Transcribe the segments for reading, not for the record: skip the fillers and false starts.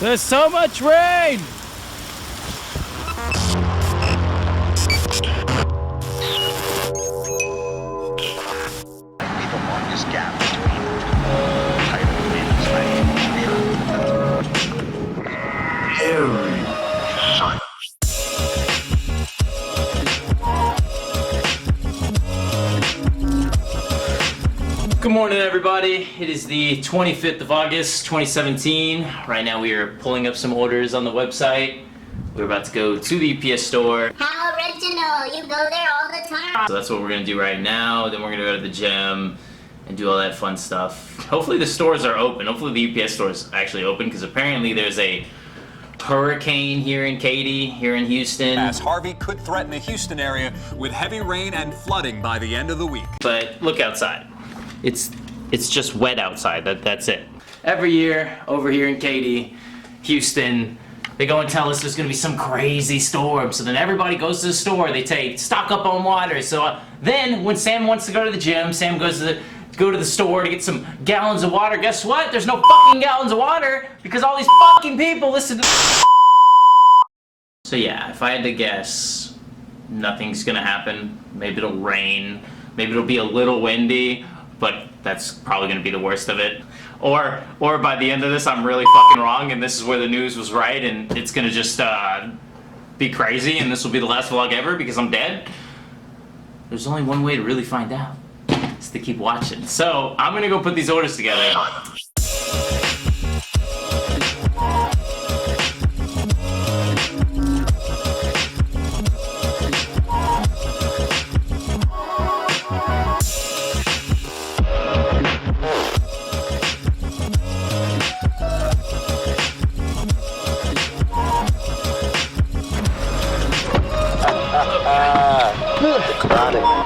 There's so much rain! The longest gap between the two tidal winds Good morning, everybody. It is the 25th of August, 2017. Right now we are pulling up some orders on the website. We're about to go to the UPS store. How original! You go there all the time! So that's what we're gonna do right now. Then we're gonna go to the gym and do all that fun stuff. Hopefully the stores are open. Hopefully the UPS store is actually open, because apparently there's a hurricane here in Katy, here in Houston. As Harvey could threaten the Houston area with heavy rain and flooding by the end of the week. But look outside. It's just wet outside. That's it. Every year over here in Katy, Houston, they go and tell us there's gonna be some crazy storm. So then everybody goes to the store. They say stock up on water. So then when Sam wants to go to the gym, Sam goes to the store to get some gallons of water. Guess what? There's no fucking gallons of water because all these fucking people listen to. So yeah, if I had to guess, nothing's gonna happen. Maybe it'll rain. Maybe it'll be a little windy. But that's probably gonna be the worst of it. Or by the end of this, I'm really fucking wrong, and this is where the news was right, and it's gonna just be crazy, and this will be the last vlog ever because I'm dead. There's only one way to really find out. It's to keep watching. So I'm gonna go put these orders together.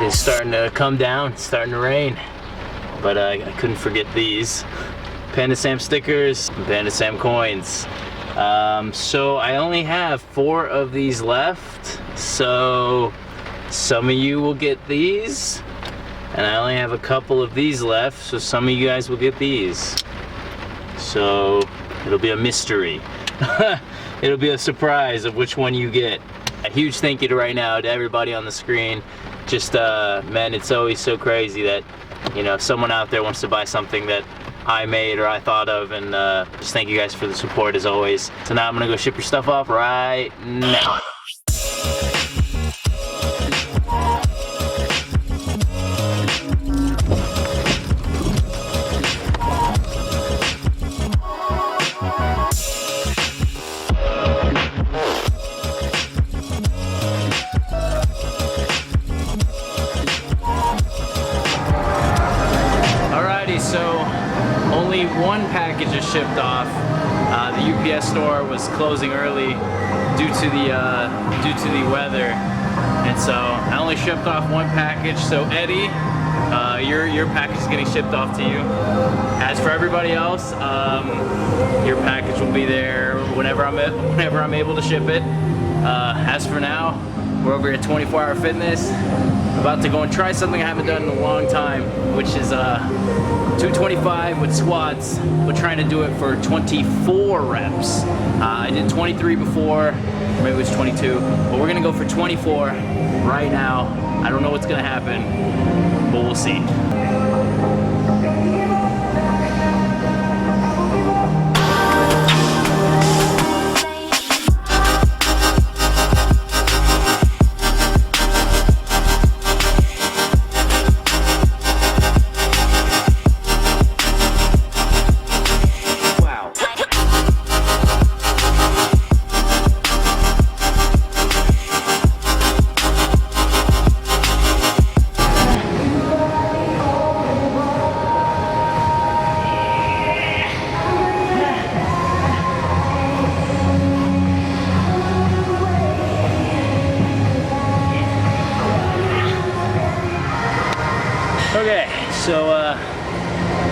It's starting to come down, it's starting to rain, but I couldn't forget these Panda Sam stickers and Panda Sam coins. So I only have 4 of these left, so some of you will get these, and I only have a couple of these left, so some of you guys will get these. So it'll be a mystery. It'll be a surprise of which one you get. A huge thank you right now to everybody on the screen. Just man, it's always so crazy that, you know, someone out there wants to buy something that I made or I thought of, and just thank you guys for the support as always. So now I'm gonna go ship your stuff off right now. So only one package is shipped off. The UPS store was closing early due to the weather, and so I only shipped off one package. So Eddie, your package is getting shipped off to you. As for everybody else, your package will be there whenever I'm able to ship it. As for now, we're over at 24 Hour Fitness. About to go and try something I haven't done in a long time, which is 225 with squats, but trying to do it for 24 reps. I did 23 before, maybe it was 22, but we're gonna go for 24 right now. I don't know what's gonna happen, but we'll see. Okay, so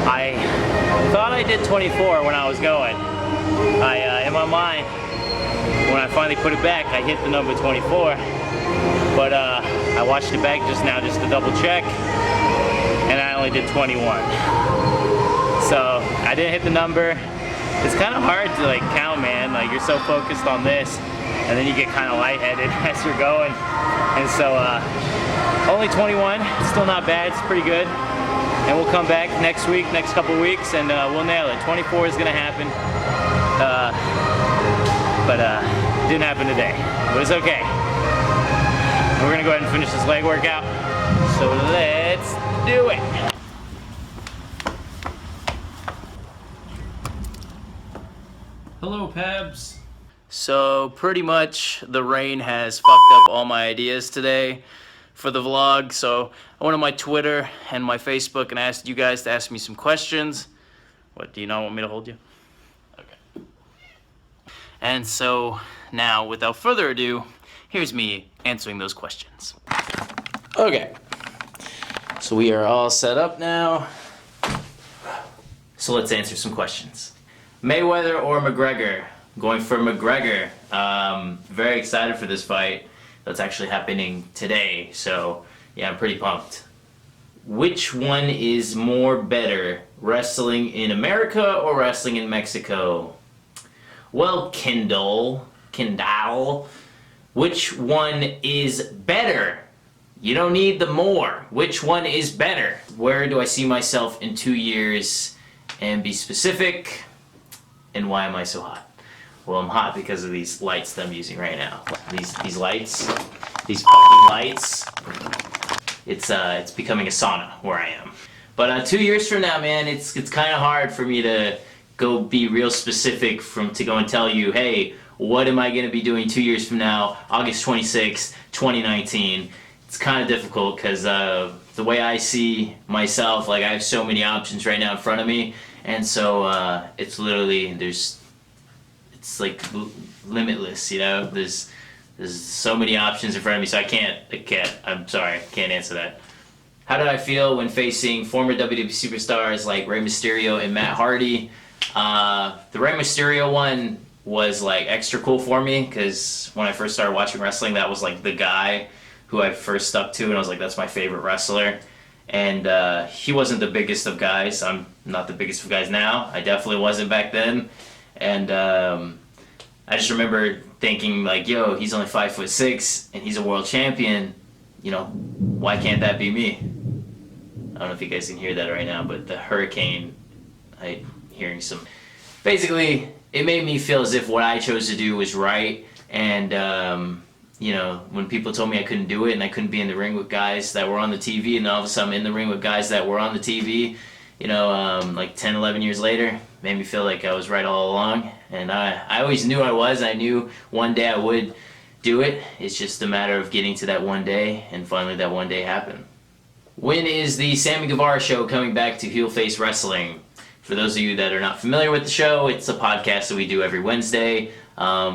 I thought I did 24 when I was going. In my mind, when I finally put it back, I hit the number 24. But I watched it back just now just to double check, and I only did 21. So I didn't hit the number. it's kind of hard to like count, man. Like you're so focused on this, and then you get kind of lightheaded as you're going. And so only 21, still not bad. It's pretty good. And we'll come back next week, next couple weeks, and we'll nail it. 24 is gonna happen, but didn't happen today. But it's okay. We're gonna go ahead and finish this leg workout. So let's do it. Hello, Pebs. So pretty much the rain has fucked up all my ideas today for the vlog. So I went on my Twitter and my Facebook and asked you guys to ask me some questions. What, do you not want me to hold you? Okay. And so now, without further ado, here's me answering those questions. Okay. So we are all set up now. So let's answer some questions. Mayweather or McGregor? Going for McGregor. Very excited for this fight. That's actually happening today. So yeah, I'm pretty pumped. Which one is more better, wrestling in America or wrestling in Mexico? Well, Kendall, which one is better? You don't need the more. Which one is better? Where do I see myself in 2 years? And be specific. And why am I so hot? Well, I'm hot because of these lights that I'm using right now. These lights, these fucking lights. It's becoming a sauna where I am. But 2 years from now, man, it's kind of hard for me to go be real specific to go and tell you, hey, what am I going to be doing 2 years from now, August 26, 2019? It's kind of difficult because the way I see myself, like I have so many options right now in front of me, and so it's literally it's like limitless, you know. There's so many options in front of me, so I'm sorry, I can't answer that. How did I feel when facing former WWE superstars like Rey Mysterio and Matt Hardy? The Rey Mysterio one was like extra cool for me because when I first started watching wrestling, that was like the guy who I first stuck to, and I was like, that's my favorite wrestler. And he wasn't the biggest of guys. I'm not the biggest of guys now. I definitely wasn't back then. And I just remember thinking like, yo, he's only 5'6" and he's a world champion. You know, why can't that be me? I don't know if you guys can hear that right now, but the hurricane, I'm hearing some. Basically, it made me feel as if what I chose to do was right. And you know, when people told me I couldn't do it and I couldn't be in the ring with guys that were on the TV, and all of a sudden I'm in the ring with guys that were on the TV, you know, like 10, 11 years later, made me feel like I was right all along. And I always knew I was. I knew one day I would do it. It's just a matter of getting to that one day, and finally that one day happened. When is the Sammy Guevara show coming back to Heel Face Wrestling? For those of you that are not familiar with the show, it's a podcast that we do every Wednesday.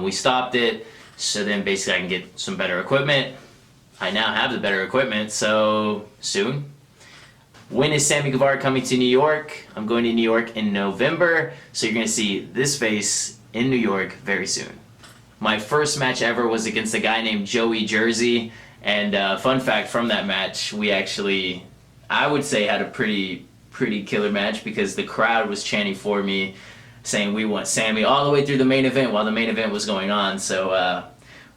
We stopped it, so then basically I can get some better equipment. I now have the better equipment, so soon. When is Sammy Guevara coming to New York? I'm going to New York in November, so you're going to see this face in New York very soon. My first match ever was against a guy named Joey Jersey, and fun fact from that match, we actually, I would say, had a pretty killer match because the crowd was chanting for me, saying we want Sammy all the way through the main event while the main event was going on, so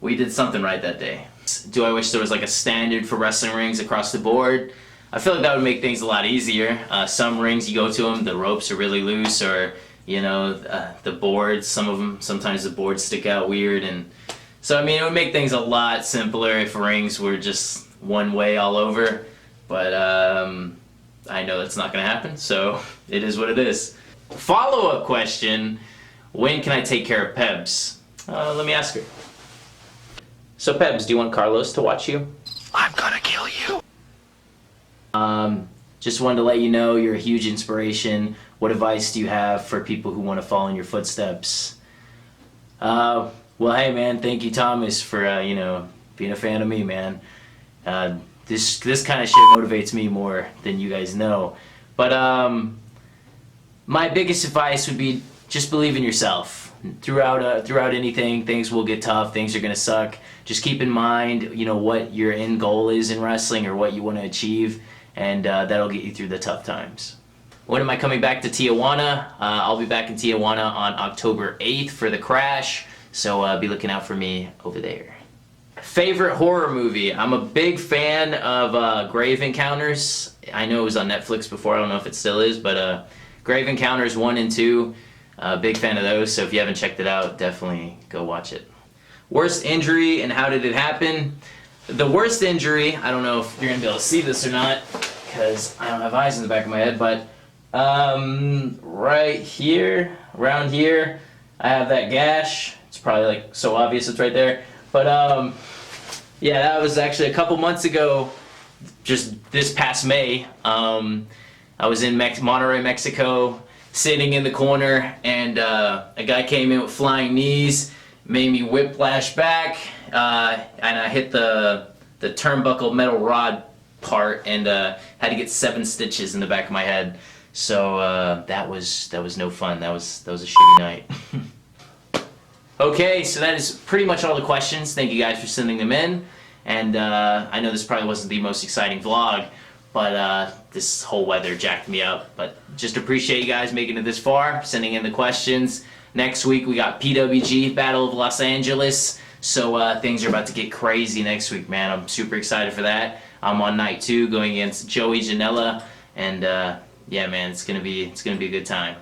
we did something right that day. Do I wish there was like a standard for wrestling rings across the board? I feel like that would make things a lot easier. Some rings, you go to them, the ropes are really loose, or you know, the boards, some of them, sometimes the boards stick out weird, and so I mean it would make things a lot simpler if rings were just one way all over, but I know that's not going to happen, so it is what it is. Follow-up question, when can I take care of Pebs? Let me ask her. So Pebs, do you want Carlos to watch you? I'm gonna kill you. Just wanted to let you know you're a huge inspiration. What advice do you have for people who want to follow in your footsteps? Well, hey man, thank you Thomas for you know, being a fan of me, man. This kind of shit motivates me more than you guys know. But my biggest advice would be just believe in yourself. Throughout anything, things will get tough, things are gonna suck. Just keep in mind, you know, what your end goal is in wrestling or what you want to achieve, and that'll get you through the tough times. When am I coming back to Tijuana? I'll be back in Tijuana on October 8th for the Crash, so be looking out for me over there. Favorite horror movie? I'm a big fan of Grave Encounters. I know it was on Netflix before, I don't know if it still is, but Grave Encounters 1 and 2, big fan of those, so if you haven't checked it out, definitely go watch it. Worst injury and how did it happen? The worst injury, I don't know if you're going to be able to see this or not, because I don't have eyes in the back of my head, but right here, around here, I have that gash. It's probably like so obvious it's right there. But yeah, that was actually a couple months ago, just this past May. I was in Monterrey, Mexico, sitting in the corner, and a guy came in with flying knees, made me whiplash back, and I hit the turnbuckle metal rod part and had to get 7 stitches in the back of my head. So that was no fun. That was a shitty night. Okay, so that is pretty much all the questions. Thank you guys for sending them in. And I know this probably wasn't the most exciting vlog, but this whole weather jacked me up. But just appreciate you guys making it this far, sending in the questions. Next week we got PWG, Battle of Los Angeles. So things are about to get crazy next week, man. I'm super excited for that. I'm on night 2 going against Joey Janela, and yeah, man, it's gonna be a good time.